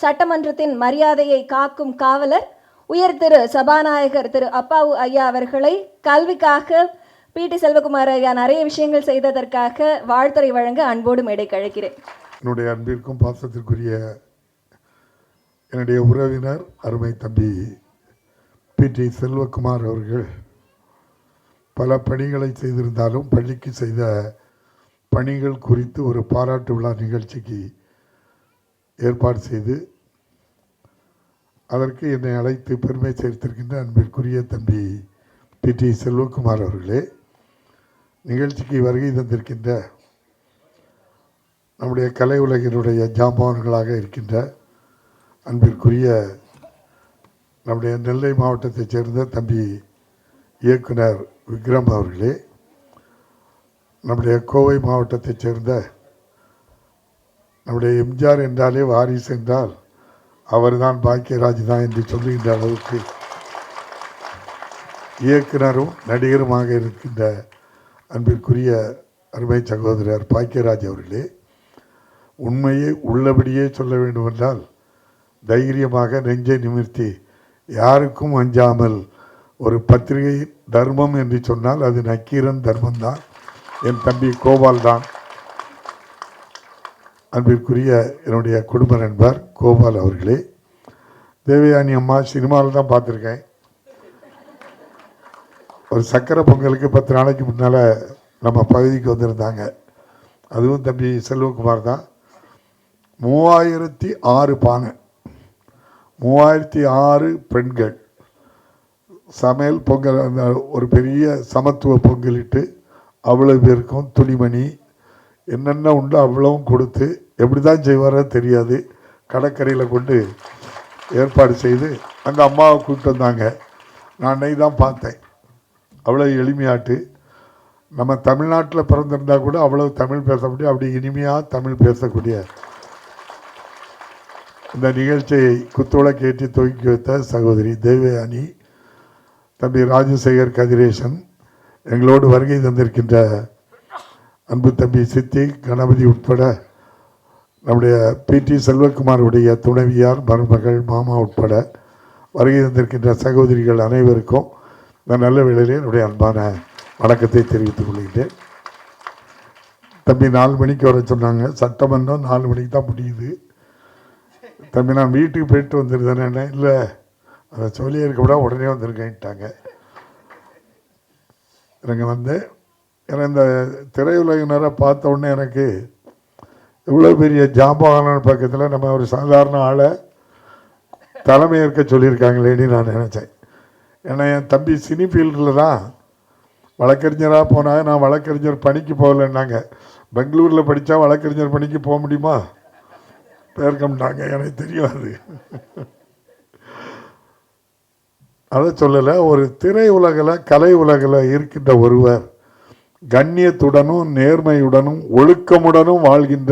சட்டமன்றத்தின் மரியாதையை காக்கும் காவலர் உயர் திரு சபாநாயகர் திரு அப்பாவு ஐயா அவர்களை கல்விக்காக PT செல்வகுமார் ஐயா நிறைய விஷயங்கள் செய்ததற்காக வாழ்த்துரை வழங்க அன்போடு மேடை கழிக்கிறேன். என்னுடைய அன்பிற்கும் பாசத்திற்குரிய என்னுடைய உறவினர் அருமை தம்பி PT செல்வகுமார் அவர்கள் பல பணிகளை செய்திருந்தாலும் பள்ளிக்கு செய்த பணிகள் குறித்து ஒரு பாராட்டு விழா நிகழ்ச்சிக்கு ஏற்பாடு செய்து அதற்கு என்னை அழைத்து பெருமை சேர்த்திருக்கின்ற அன்பிற்குரிய தம்பி PT செல்வகுமார் அவர்களே, நிகழ்ச்சிக்கு வருகை தந்திருக்கின்ற நம்முடைய கலை உலகினுடைய ஜாம்பவான்களாக இருக்கின்ற அன்பிற்குரிய நம்முடைய நெல்லை மாவட்டத்தைச் சேர்ந்த தம்பி இயக்குனர் விக்ரம் அவர்களே, நம்முடைய கோவை மாவட்டத்தைச் சேர்ந்த நம்முடைய எம்ஜிஆர் என்றாலே வாரிசு என்றால் அவர்தான் பாக்கியராஜ் தான் என்று சொல்லுகின்ற அளவுக்கு இயக்குனரும் நடிகருமாக இருக்கின்ற அன்பிற்குரிய அருமை சகோதரர் பாக்கியராஜ் அவர்களே, உண்மையை உள்ளபடியே சொல்ல வேண்டுமென்றால் தைரியமாக நெஞ்சை நிமிர்த்தி யாருக்கும் அஞ்சாமல் ஒரு பத்திரிகை தர்மம் என்று சொன்னால் அது நக்கீரன் தர்மம்தான். என் தம்பி கோபால் தான். அன்பிற்குரிய என்னுடைய குடும்ப நண்பர் கோபால் அவர்களே, தேவயானி அம்மா சினிமாவில் தான் பார்த்துருக்கேன். ஒரு சக்கரை பொங்கலுக்கு 10 நாளைக்கு முன்னால் நம்ம பகுதிக்கு வந்திருந்தாங்க. அதுவும் தம்பி செல்வகுமார் தான். 3006 பானை, 3006 பெண்கள் சமையல் பொங்கல், அந்த ஒரு பெரிய சமத்துவ பொங்கலிட்டு அவ்வளோ பேருக்கும் துணிமணி என்னென்ன உண்டோ அவ்வளவும் கொடுத்து எப்படி தான் செய்வாரோ தெரியாது கடற்கரையில் கொண்டு ஏற்பாடு செய்து அந்த அம்மாவை கூப்பிட்டு வந்தாங்க. நான் அன்னைக்கு தான் பார்த்தேன். அவ்வளோ எளிமையாட்டு நம்ம தமிழ்நாட்டில் பிறந்திருந்தா கூட அவ்வளோ தமிழ் பேச முடியும். அப்படி இனிமையாக தமிழ் பேசக்கூடிய இந்த நிகழ்ச்சியை குத்துவிளக்கு ஏற்றி துவக்கி வைத்த சகோதரி தேவயானி, தம்பி ராஜசேகர் கதிரேசன், எங்களோடு வருகை தந்திருக்கின்ற அன்பு தம்பி சித்தி கணபதி உட்பட நம்முடைய PT செல்வகுமாருடைய துணைவியார், மருமகள், மாமா உட்பட வருகை தந்திருக்கின்ற சகோதரிகள் அனைவருக்கும் இந்த நல்ல வேளையிலே என்னுடைய அன்பான வணக்கத்தை தெரிவித்துக் கொள்கின்றேன். தம்பி 4 மணிக்கு வர சொன்னாங்க. சட்டமன்றம் 4 மணிக்கு தான் முடியுது. தம்பி நான் வீட்டுக்கு போயிட்டு வந்துருந்தேனே, இல்லை அதை சொல்லியே இருக்கப்படா உடனே வந்திருக்கேன்ட்டாங்க. எனக்கு வந்து ஏன்னா இந்த திரையுலகினரை பார்த்த உடனே எனக்கு இவ்வளோ பெரிய ஜாம்பவான பக்கத்தில் நம்ம ஒரு சாதாரண ஆளை தலைமை ஏற்க சொல்லியிருக்காங்களேன்னு நான் நினச்சேன். ஏன்னா என் தம்பி சினி ஃபீல்டில் தான் வழக்கறிஞராக போனாங்க. நான் வழக்கறிஞர் பணிக்கு போகலைன்னாங்க. பெங்களூரில் படித்தா வழக்கறிஞர் பணிக்கு போக முடியுமா? பேர்க்கம்ட்டாங்க. எனக்கு தெரியாது. அதை சொல்லலை. ஒரு திரை உலகில், கலை உலகில் இருக்கின்ற ஒருவர் கண்ணியத்துடனும் நேர்மையுடனும் ஒழுக்கமுடனும் வாழ்கின்ற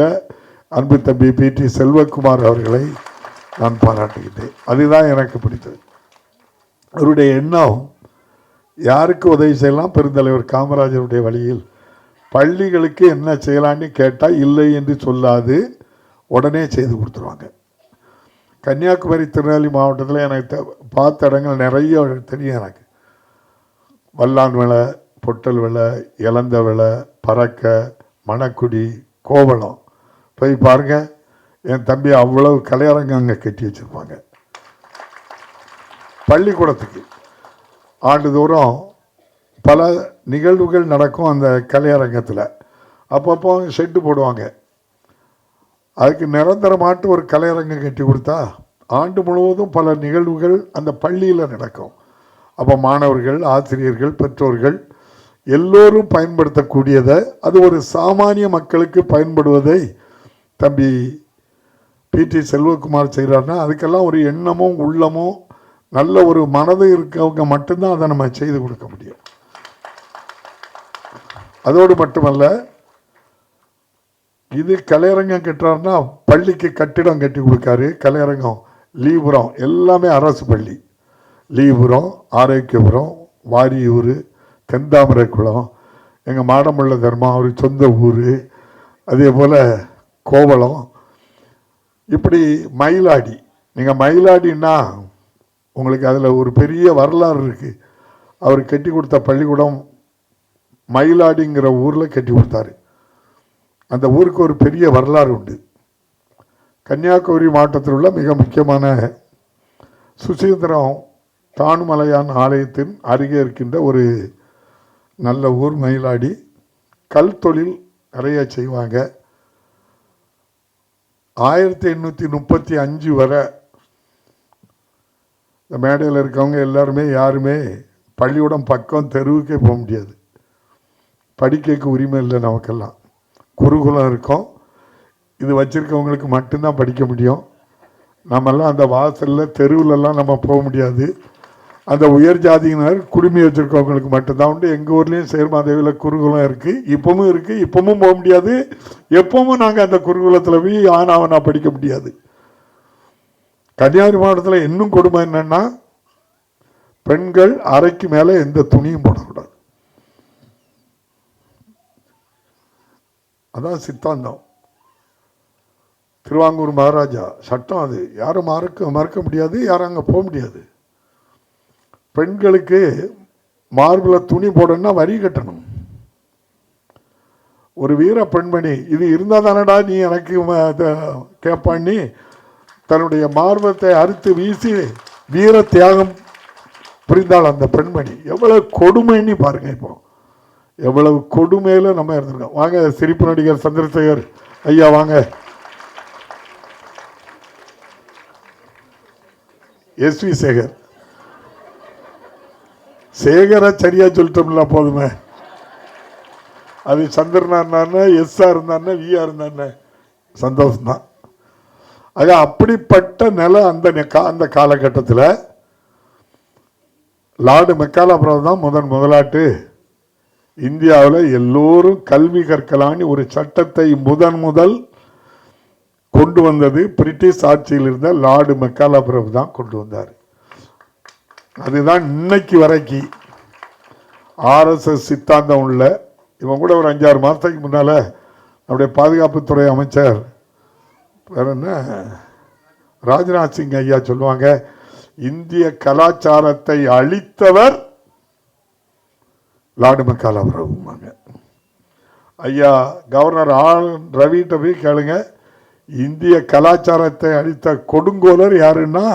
அன்பு தம்பி PT செல்வகுமார் அவர்களை நான் பாராட்டுகின்றேன். அதுதான் எனக்கு பிடித்தது. அவருடைய எண்ணம் யாருக்கு உதவி செய்யலாம், பெருந்தலைவர் காமராஜருடைய வழியில் பள்ளிகளுக்கு என்ன செய்யலான்னு கேட்டால் இல்லை என்று சொல்லாது உடனே செய்து கொடுத்துருவாங்க. கன்னியாகுமரி திருநெல்வேலி மாவட்டத்தில் எனக்கு பார்த்த இடங்கள் நிறைய தெரியும். எனக்கு வல்லான் விலை, பொட்டல் விலை, இலந்த விலை, பறக்க, மணக்குடி, கோவளம் போய் பாருங்கள். என் தம்பி அவ்வளவு கலையரங்கம் அங்கே கட்டி வச்சுருப்பாங்க. பள்ளிக்கூடத்துக்கு ஆண்டுதோறும் பல நிகழ்வுகள் நடக்கும் அந்த கலையரங்கத்தில். அப்பப்போ ஷெட்டு போடுவாங்க. அதுக்கு நிரந்தரமாட்டு ஒரு கலையரங்கம் கட்டி கொடுத்தா ஆண்டு முழுவதும் பல நிகழ்வுகள் அந்த பள்ளியில் நடக்கும். அப்போ மாணவர்கள், ஆசிரியர்கள், பெற்றோர்கள் எல்லோரும் பயன்படுத்தக்கூடியதை, அது ஒரு சாமானிய மக்களுக்கு பயன்படுவதை தம்பி PT செல்வகுமார் செய்கிறாருன்னா அதுக்கெல்லாம் ஒரு எண்ணமும் உள்ளமும் நல்ல ஒரு மனது இருக்கவங்க மட்டும்தான் அதை நம்ம செய்து கொடுக்க முடியும். அதோடு மட்டுமல்ல, இது கலையரங்கம் கட்டுறாருன்னா பள்ளிக்கு கட்டிடம் கட்டி கொடுக்காரு. கலையரங்கம், லீபுரம் எல்லாமே அரசு பள்ளி. லீபுரம், ஆரோக்கியபுரம், வாரியூர், தென்தாமரைக்குளம், எங்கள் மாடமுள்ள தர்மா அவர் சொந்த ஊர், அதே போல் கோவளம், இப்படி மயிலாடி, நீங்கள் மயிலாடின்னா உங்களுக்கு அதில் ஒரு பெரிய வரலாறு இருக்குது. அவர் கட்டி கொடுத்த பள்ளிக்கூடம் மயிலாடிங்கிற ஊரில் கட்டி கொடுத்தாரு. அந்த ஊருக்கு ஒரு பெரிய வரலாறு உண்டு. கன்னியாகுமரி மாவட்டத்தில் உள்ள மிக முக்கியமான சுசீந்திரம் தானுமலையான் ஆலயத்தின் அருகே இருக்கின்ற ஒரு நல்ல ஊர் மயிலாடி. கல் தொழில் நிறைய செய்வாங்க. 1835 வரை இந்த மேடையில் இருக்கவங்க எல்லாருமே யாருமே பள்ளிக்கூடம் பக்கம் தெருவுக்கே போக முடியாது. படிக்கைக்கு உரிமை இல்லை. நமக்கெல்லாம் குருகுலம் இருக்கும். இது வச்சுருக்கவங்களுக்கு மட்டும்தான் படிக்க முடியும். நம்மெல்லாம் அந்த வாசலில் தெருவிலெல்லாம் நம்ம போக முடியாது. அந்த உயர் ஜாதியினர் குடுமி வச்சுருக்கவங்களுக்கு மட்டும்தான் உண்டு. எங்கள் ஊர்லேயும் சேர்மாதேவியில் குருகுலம் இருக்குது, இப்பவும் இருக்குது. இப்பவும் போக முடியாது. எப்பவும் நாங்கள் அந்த குருகுலத்தில் போய் ஆனாவனா படிக்க முடியாது. கன்னியாகுமரி மாவட்டத்தில் இன்னும் கொடுமை என்னன்னா, பெண்கள் அரைக்கு மேலே எந்த துணியும் போடக்கூடாது. அதான் சித்தாந்தம். திருவாங்கூர் மகாராஜா சட்டம். அது யாரும் மறக்க முடியாது, யாரும் அங்கே போக முடியாது. பெண்களுக்கு மார்பில் துணி போடணும்னா வரி கட்டணும். ஒரு வீர பெண்மணி இது இருந்தால் தானடா நீ எனக்கு கேட்பான்னு தன்னுடைய மார்பத்தை அறுத்து வீசி வீர தியாகம் புரிந்தாள் அந்த பெண்மணி. எவ்வளவு கொடுமைன்னு பாருங்க. இப்போ எவ்வளவு கொடுமையில நம்ம இருந்திருக்கோம். வாங்க சிரிப்பு நடிகர் சந்திரசேகர் ஐயா வாங்க. எஸ்வி சேகர். சேகரை சரியா சொல்லிட்டோம்ல போதுமே. அது சந்திரனா இருந்தானே, எஸ்ஆ இருந்தானே, விஆ இருந்தானே சந்தோஷம்தான். ஆக அப்படிப்பட்ட நிலை அந்த காலகட்டத்தில் லார்டு மெக்காலா தான் முதலாட்டு இந்தியாவில் எல்லோரும் கல்வி கற்கலான்னு ஒரு சட்டத்தை முதல் கொண்டு வந்தது பிரிட்டிஷ் ஆட்சியில் இருந்த லார்டு மெக்காலா பிரபு தான் கொண்டு வந்தார். அதுதான் இன்னைக்கு வரைக்கும் ஆர்எஸ்எஸ் சித்தாந்தம் உள்ள. இவன் கூட ஒரு 5-6 மாதத்துக்கு முன்னால் நம்முடைய பாதுகாப்புத்துறை அமைச்சர் வேற என்ன ராஜ்நாத் சிங் ஐயா சொல்லுவாங்க, இந்திய கலாச்சாரத்தை அழித்தவர் லார்டு மெக்காலா பிரபுமாங்க. ஐயா கவர்னர் ரவிட்ட போய் கேளுங்க, இந்திய கலாச்சாரத்தை அழித்த கொடுங்கோலர் யாருன்னா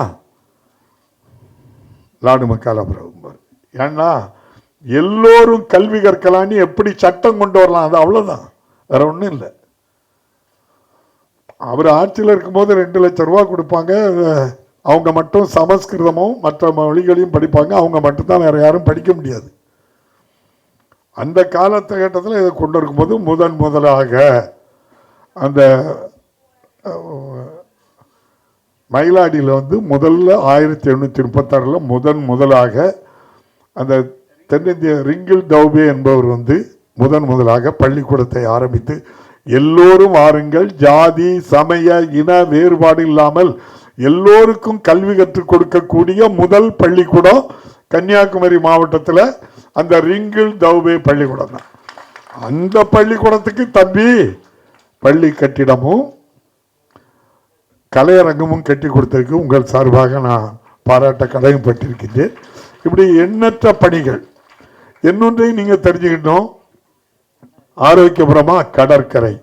லார்டு மெக்காலா பிரபு. ஏன்னா எல்லோரும் கல்வி கற்கலான்னு எப்படி சட்டம் கொண்டு வரலாம், அது அவ்வளவுதான், வேற ஒன்றும் இல்லை. அவர் ஆட்சியில் இருக்கும்போது 2 லட்சம் ரூபா கொடுப்பாங்க. அவங்க மட்டும் சமஸ்கிருதமும் மற்ற மொழிகளையும் படிப்பாங்க. அவங்க மட்டும்தான், வேற யாரும் படிக்க முடியாது. அந்த காலகட்டத்தில் இதை கொண்டு இருக்கும்போது முதலாக அந்த மயிலாடியில் முதல்ல 1836 முதலாக அந்த தென்னிந்திய ரிங்கிள் டௌபே என்பவர் முதலாக பள்ளிக்கூடத்தை ஆரம்பித்து எல்லோரும் வாருங்கள், ஜாதி சமய இன வேறுபாடு இல்லாமல் எல்லோருக்கும் கல்வி கற்றுக் கொடுக்கக்கூடிய முதல் பள்ளிக்கூடம் கன்னியாகுமரி மாவட்டத்தில் அந்த ரிங்கிள் டௌபே பள்ளிக்கூடம் தான். அந்த பள்ளிக்கூடத்துக்கு தம்பி பள்ளி கட்டிடமும் கலையரங்கமும் கட்டி கொடுத்ததுக்கு உங்கள் சார்பாக நான் பாராட்ட கடமைப்பட்டிருக்கின்றேன். இப்படி எண்ணற்ற பணிகள். இன்னொன்றையும் நீங்க தெரிஞ்சுக்கிட்டோம், ஆரோக்கியபுரமா கடற்கரை,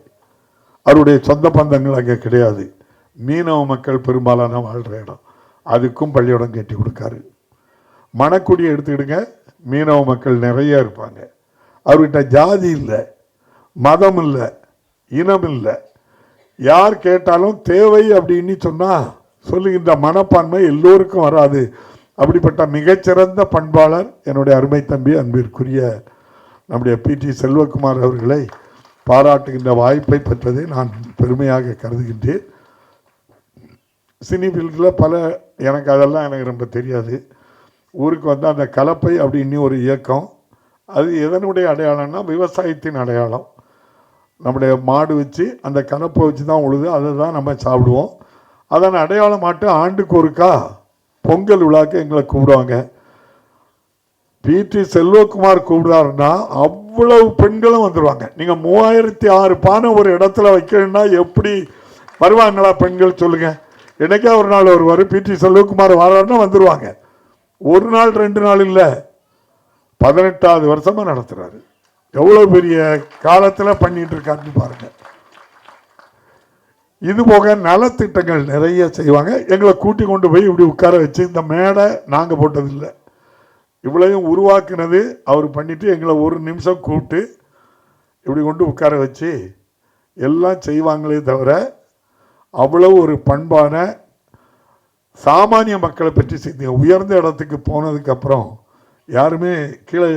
அவருடைய சொந்த பந்தங்கள் அங்கே கிடையாது. மீனவ மக்கள் பெரும்பாலான வாழ்கிற இடம். அதுக்கும் பள்ளிக்கூடம் கட்டி கொடுக்காரு. மணக்குடி எடுத்துக்கிடுங்க, மீனவ மக்கள் நிறைய இருப்பாங்க. அவர்கிட்ட ஜாதி இல்லை, மதம் இல்லை, இனம் இல்லை. யார் கேட்டாலும் தேவை அப்படின்னு சொன்னா சொல்லுகின்ற மனப்பான்மை எல்லோருக்கும் வராது. அப்படிப்பட்ட மிகச்சிறந்த பண்பாளர் என்னுடைய அருமை தம்பி அன்பிற்குரிய நம்முடைய பிடி செல்வகுமார் அவர்களை பாராட்டுகின்ற வாய்ப்பை பெற்றதை நான் பெருமையாக கருதுகின்றேன். சினி ஃபீல்டில் எனக்கு அதெல்லாம் எனக்கு ரொம்ப தெரியாது. ஊருக்கு அந்த கலப்பை அப்படின்னு ஒரு இயக்கம், அது எதனுடைய அடையாளம்னா விவசாயத்தின் அடையாளம். நம்முடைய மாடு வச்சு அந்த கலப்பை வச்சு தான் உழுது, அதை தான் நம்ம சாப்பிடுவோம். அதன் அடையாளமாட்டு ஆண்டுக்கு ஒருக்கா பொங்கல் விழாக்கு எங்களை கூப்பிடுவாங்க. பிடி செல்வகுமார் கூப்பிடாருன்னா அவ்வளவு பெண்களும் வந்துடுவாங்க. நீங்கள் 3006 பானை ஒரு இடத்துல வைக்கணும்னா எப்படி வருவாங்களா பெண்கள் சொல்லுங்க? என்னைக்கா ஒரு நாள் வருவார். பிடி செல்வகுமார் வராருன்னா வந்துருவாங்க. ஒரு நாள் 2 நாள் இல்லை, 18வது வருஷமா நடத்துறாரு. எவ்வளவு பெரிய காலத்துல பண்ணிட்டு இருக்காருன்னு பாருங்க. இது போக நலத்திட்டங்கள் நிறைய செய்வாங்க. எங்களை கூட்டி கொண்டு போய் இப்படி உட்கார வச்சு, இந்த மேடை நாங்க போட்டதில்லை, இவ்வளையும் உருவாக்குனது அவர் பண்ணிட்டு எங்களை ஒரு நிமிஷம் கூப்பிட்டு இப்படி கொண்டு உட்கார வச்சு எல்லாம் செய்வாங்களே தவிர அவ்வளவு ஒரு பண்பான சாமானிய மக்களை பற்றி செய்தி. உயர்ந்த இடத்துக்கு போனதுக்கு அப்புறம் யாருமே கீழே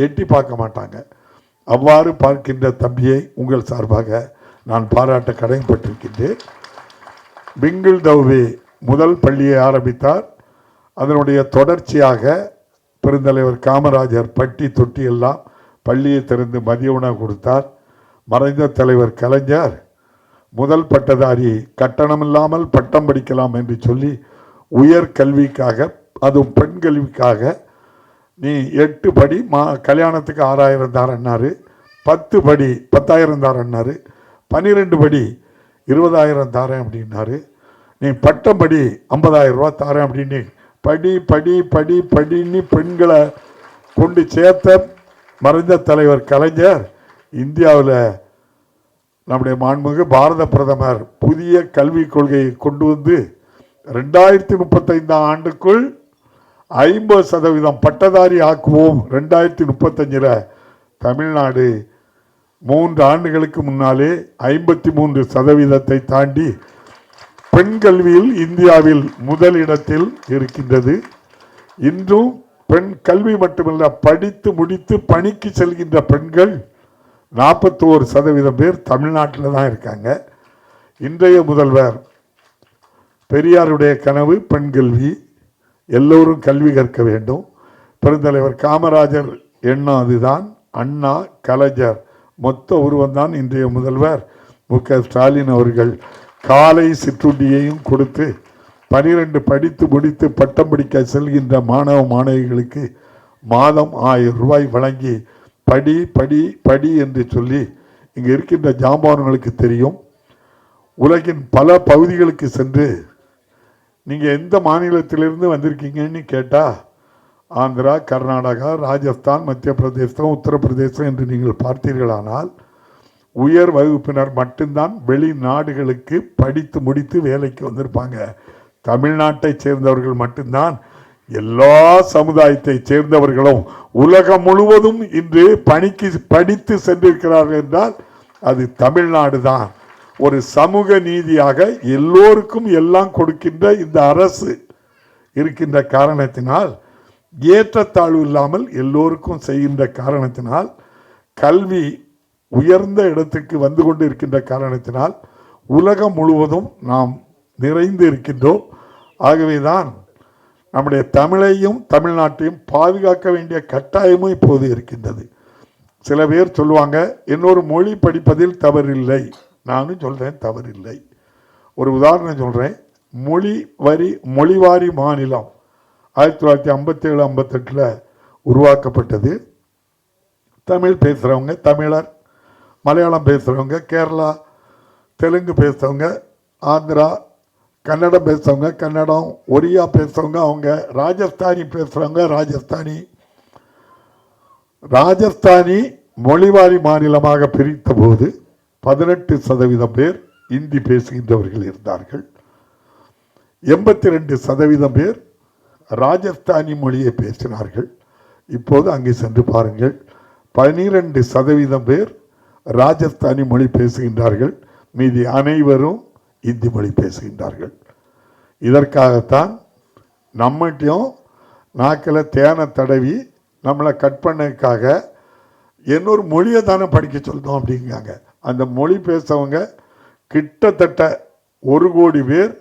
எட்டி பார்க்க மாட்டாங்க. அவ்வாறு பார்க்கின்ற தம்பியை உங்கள் சார்பாக நான் பாராட்ட கடமைப்பட்டிருக்கின்றேன். பிங்கிள் தௌவே முதல் பள்ளியை ஆரம்பித்தார். அதனுடைய தொடர்ச்சியாக பெருந்தலைவர் காமராஜர் பட்டி தொட்டி எல்லாம் பள்ளியை திறந்து மதிய உணவு கொடுத்தார். மறைந்த தலைவர் கலைஞர் முதல் பட்டதாரி கட்டணமில்லாமல் பட்டம் படிக்கலாம் என்று சொல்லி உயர் கல்விக்காக, அதுவும் பெண் கல்விக்காக, நீ 8 படி கல்யாணத்துக்கு 6000 தாரன்னாரு, 10 படி 10,000 தாரன்னாரு, 12 படி 20,000 தாரேன் அப்படின்னாரு, நீ பட்டம் படி 50,000 ரூபா தாரேன் அப்படின்னு படி படி படி படின்னு பெண்களை கொண்டு சேர்த்த மறைந்த தலைவர் கலைஞர் இந்தியாவில் நம்முடைய மாண்புமிகு பாரத பிரதமர் புதிய கல்விக் கொள்கையை கொண்டு வந்து 2035 ஆண்டுக்குள் 50% பட்டதாரி ஆக்குவோம். 2035 தமிழ்நாடு 3 ஆண்டுகளுக்கு முன்னாலே 53% தாண்டி பெண் கல்வியில் இந்தியாவில் முதலிடத்தில் இருக்கின்றது. இன்றும் பெண் கல்வி மட்டுமல்ல, படித்து முடித்து பணிக்கு செல்கின்ற பெண்கள் 41% பேர் தமிழ்நாட்டில் தான் இருக்காங்க. இன்றைய முதல்வர் பெரியாருடைய கனவு பெண் கல்வி, எல்லோரும் கல்வி கற்க வேண்டும். பெருந்தலைவர் காமராஜர் எண்ணம் அதுதான். அண்ணா, கலைஞர் மொத்த உருவம்தான் இன்றைய முதல்வர் மு.க. ஸ்டாலின் அவர்கள். காலை சிற்றுண்டியையும் கொடுத்து 12 படித்து முடித்து பட்டம் படிக்க செல்கின்ற மாணவ மாணவிகளுக்கு மாதம் 1000 ரூபாய் வழங்கி படி படி படி என்று சொல்லி, இங்கே இருக்கின்ற ஜாம்பவான்களுக்கு தெரியும், உலகின் பல பகுதிகளுக்கு சென்று நீங்கள் எந்த மாநிலத்திலிருந்து வந்திருக்கீங்கன்னு கேட்டால் ஆந்திரா, கர்நாடகா, ராஜஸ்தான், மத்திய பிரதேசம், உத்தரப்பிரதேசம் என்று நீங்கள் பார்த்தீர்களானால் உயர் வகுப்பினர் மட்டும்தான் வெளிநாடுகளுக்கு படித்து முடித்து வேலைக்கு வந்திருப்பாங்க. தமிழ்நாட்டை சேர்ந்தவர்கள் மட்டும்தான். எல்லா சமுதாயத்தை சேர்ந்தவர்களும் உலகம் முழுவதும் இன்று பணிக்கு படித்து சென்றிருக்கிறார்கள் என்றால் அது தமிழ்நாடு தான். ஒரு சமூக நீதியாக எல்லோருக்கும் எல்லாம் கொடுக்கின்ற இந்த அரசு இருக்கின்ற காரணத்தினால், ஏற்றத்தாழ்வு இல்லாமல் எல்லோருக்கும் செய்கின்ற காரணத்தினால், கல்வி உயர்ந்த இடத்துக்கு வந்து கொண்டு இருக்கின்ற காரணத்தினால் உலகம் முழுவதும் நாம் நிறைந்து இருக்கின்றோம். ஆகவேதான் நம்முடைய தமிழையும் தமிழ்நாட்டையும் பாதுகாக்க வேண்டிய கட்டாயமும் இப்போது இருக்கின்றது. சில பேர் சொல்லுவாங்க, இன்னொரு மொழி படிப்பதில் தவறில்லை. நானும் சொல்கிறேன் தவறில்லை. ஒரு உதாரணம் சொல்கிறேன். மொழிவாரி மாநிலம் 1957-58 உருவாக்கப்பட்டது. தமிழ் பேசுகிறவங்க தமிழர், மலையாளம் பேசுகிறவங்க கேரளா, தெலுங்கு பேசுகிறவங்க ஆந்திரா, கன்னடம் பேசுகிறவங்க கன்னடம், ஒரியா பேசுகிறவங்க அவங்க, ராஜஸ்தானி பேசுகிறவங்க ராஜஸ்தானி மொழிவாரி மாநிலமாக பிரித்த போது 18% பேர் இந்தி பேசுகின்றவர்கள் இருந்தார்கள். 82% பேர் ராஜஸ்தானி மொழியை பேசினார்கள். இப்போது அங்கே சென்று பாருங்கள், 12% பேர் ராஜஸ்தானி மொழி பேசுகின்றார்கள். மீதி அனைவரும் இந்தி மொழி பேசுகின்றார்கள். இதற்காகத்தான் நம்மகிட்டையும் நாக்கில் தேனை தடவி நம்மளை கட் பண்ணதுக்காக இன்னொரு மொழியை தானே படிக்க சொல்லிட்டோம் அப்படிங்காங்க. அந்த மொழி பேசவங்க கிட்டத்தட்ட 1 கோடி பேர்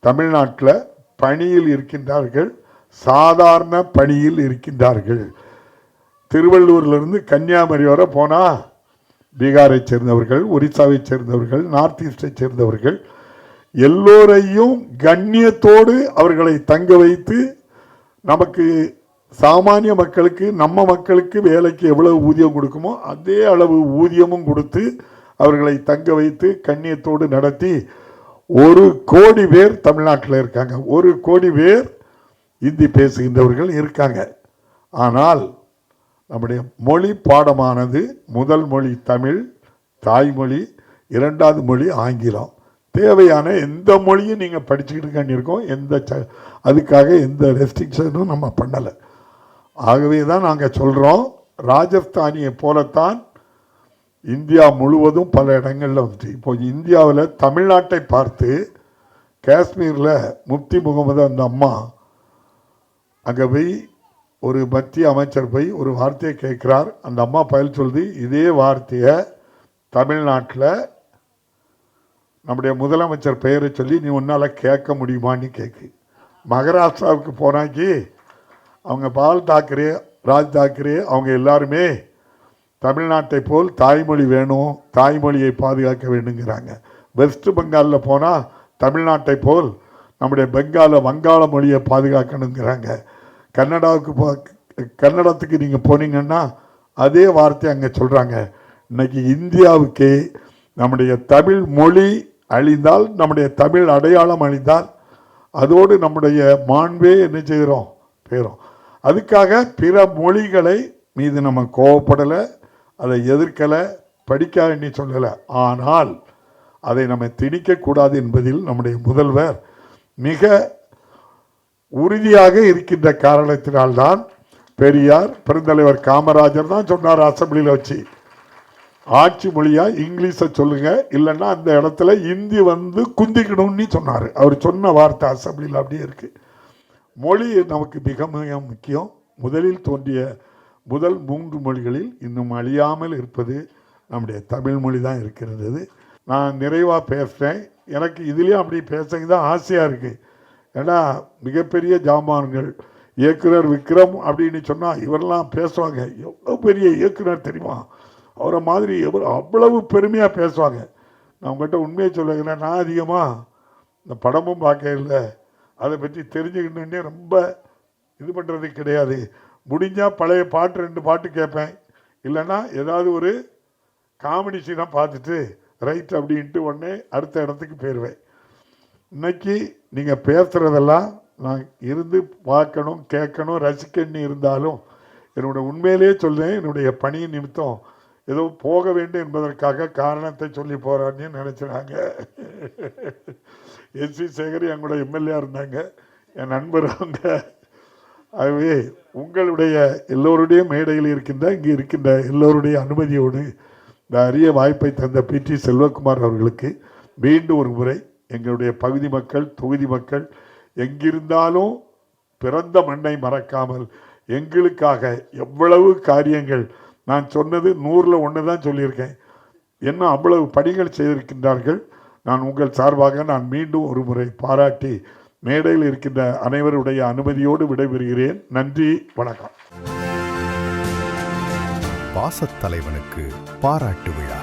தமிழ்நாட்டில் பணியில் இருக்கின்றார்கள், சாதாரண பணியில் இருக்கின்றார்கள். திருவள்ளூரிலிருந்து கன்னியாகுமரி வரை போனால் பீகாரை சேர்ந்தவர்கள், ஒரிசாவை சேர்ந்தவர்கள், நார்த் ஈஸ்டை சேர்ந்தவர்கள் எல்லோரையும் கண்ணியத்தோடு அவர்களை தங்க வைத்து, நமக்கு சாமானிய மக்களுக்கு, நம்ம மக்களுக்கு வேலைக்கு எவ்வளவு ஊதியம் கொடுக்குமோ அதே அளவு ஊதியமும் கொடுத்து அவர்களை தங்க வைத்து கண்ணியத்தோடு நடத்தி 1 கோடி பேர் தமிழ்நாட்டில் இருக்காங்க. 1 கோடி பேர் இந்தி பேசுகின்றவர்கள் இருக்காங்க. ஆனால் நம்முடைய மொழி பாடமானது முதல் மொழி தமிழ், தாய்மொழி, 2வது மொழி ஆங்கிலம். தேவையான எந்த மொழியும் நீங்கள் படிச்சுக்கிட்டு இருக்கோம். அதுக்காக எந்த ரெஸ்ட்ரிக்ஷனும் நம்ம பண்ணலை. ஆகவே தான் நாங்கள் சொல்கிறோம், ராஜஸ்தானியை போலத்தான் இந்தியா முழுவதும் பல இடங்களில் வந்துட்டு இப்போ இந்தியாவில் தமிழ்நாட்டை பார்த்து காஷ்மீரில் முப்தி முகமது அந்த அம்மா அங்கே போய் ஒரு மத்திய அமைச்சர் போய் ஒரு வார்த்தையை கேட்குறார். அந்த அம்மா பதில் சொல்லுது, இதே வார்த்தையை தமிழ்நாட்டில் நம்முடைய முதலமைச்சர் பெயரை சொல்லி நீ உன்னால் கேட்க முடியுமான்னு கேட்கு. மகாராஷ்டிராவுக்கு போனாக்கி அவங்க பால் தாக்கரே, ராஜ் தாக்கரே அவங்க எல்லாருமே தமிழ்நாட்டை போல் தாய்மொழி வேணும், தாய்மொழியை பாதுகாக்க வேணுங்கிறாங்க. வெஸ்ட் பெங்காலில் போனால் தமிழ்நாட்டை போல் நம்முடைய வங்காள மொழியை பாதுகாக்கணுங்கிறாங்க. கன்னடத்துக்கு நீங்கள் போனீங்கன்னா அதே வார்த்தை அங்கே சொல்கிறாங்க. இன்னைக்கு இந்தியாவுக்கு நம்முடைய தமிழ் மொழி அழிந்தால், நம்முடைய தமிழ் அடையாளம் அழிந்தால், அதோடு நம்முடைய மாண்பே என்ன செய்கிறோம் போயிடும். அதுக்காக பிற மொழிகளை மீது நம்ம கோவப்படலை, அதை எதிர்க்கலை, படிக்காதுன்னு சொல்லலை. ஆனால் அதை நம்ம திணிக்கக்கூடாது என்பதில் நம்முடைய முதல்வர் மிக உறுதியாக இருக்கின்ற காரணத்தினால்தான் பெரியார், பெருந்தலைவர் காமராஜர் தான் சொன்னார் அசம்பிளியில் வச்சு, ஆட்சி மொழியாக இங்கிலீஷை சொல்லுங்க, இல்லைன்னா அந்த இடத்துல இந்தி வந்து குந்திக்கணும்னு சொன்னார். அவர் சொன்ன வார்த்தை அசம்பிளியில் அப்படியே இருக்கு. மொழி நமக்கு மிக மிக முக்கியம். முதலில் தோன்றிய முதல் 3 மொழிகளில் இன்னும் அழியாமல் இருப்பது நம்முடைய தமிழ் மொழி தான் இருக்கிறது. நான் நிறைவாக பேசுகிறேன். எனக்கு இதுலேயும் அப்படி பேசுறது தான் ஆசையாக இருக்குது. ஏன்னா மிகப்பெரிய ஜாமான்கள் இயக்குனர் விக்ரம் அப்படின்னு சொன்னால் இவரெல்லாம் பேசுவாங்க, எவ்வளோ பெரிய இயக்குனர் தெரியுமா, அவரை மாதிரி அவ்வளவு பெருமையாக பேசுவாங்க. நான் உங்கள்கிட்ட உண்மையை சொல்லுகிறேன், நான் அதிகமாக இந்த படமும் பார்க்க இல்லை, அதை பற்றி தெரிஞ்சுக்கணுன்னே ரொம்ப இது பண்ணுறது கிடையாது. முடிஞ்சால் பழைய பாட்டு 2 பாட்டு கேட்பேன், இல்லைன்னா ஏதாவது ஒரு காமெடி சீனாக பார்த்துட்டு ரைட் அப்படின்ட்டு உடனே அடுத்த இடத்துக்கு போயிடுவேன். இன்னைக்கு நீங்கள் பேசுகிறதெல்லாம் நான் இருந்து பார்க்கணும், கேட்கணும், ரசிக்கணும்னு இருந்தாலும் என்னோட உண்மையிலேயே சொல்கிறேன், என்னுடைய பணி நிமித்தம் ஏதோ போக வேண்டும் என்பதற்காக காரணத்தை சொல்லி போகிறான்னு நினச்சினாங்க. எஸ்வி சேகர் எங்களோட எம்எல்ஏ இருந்தாங்க, என் நண்பர் அவங்க. ஆகவே உங்களுடைய எல்லோருடைய மேடையில் இங்கே இருக்கின்ற எல்லோருடைய அனுமதியோடு இந்த அரிய வாய்ப்பை தந்த PT செல்வகுமார் அவர்களுக்கு மீண்டும் ஒரு முறை எங்களுடைய பகுதி மக்கள், தொகுதி மக்கள் எங்கிருந்தாலும் பிறந்த மண்ணை மறக்காமல் எங்களுக்காக எவ்வளவு காரியங்கள், நான் சொன்னது 100ல் 1 தான் சொல்லியிருக்கேன், என்ன அவ்வளவு பணிகள் செய்திருக்கின்றார்கள். நான் உங்கள் சார்பாக நான் மீண்டும் ஒரு முறை பாராட்டி மேடையில் இருக்கின்ற அனைவருடைய அனுமதியோடு விடைபெறுகிறேன். நன்றி, வணக்கம். பாசத்தலைவனுக்கு பாராட்டு விழா.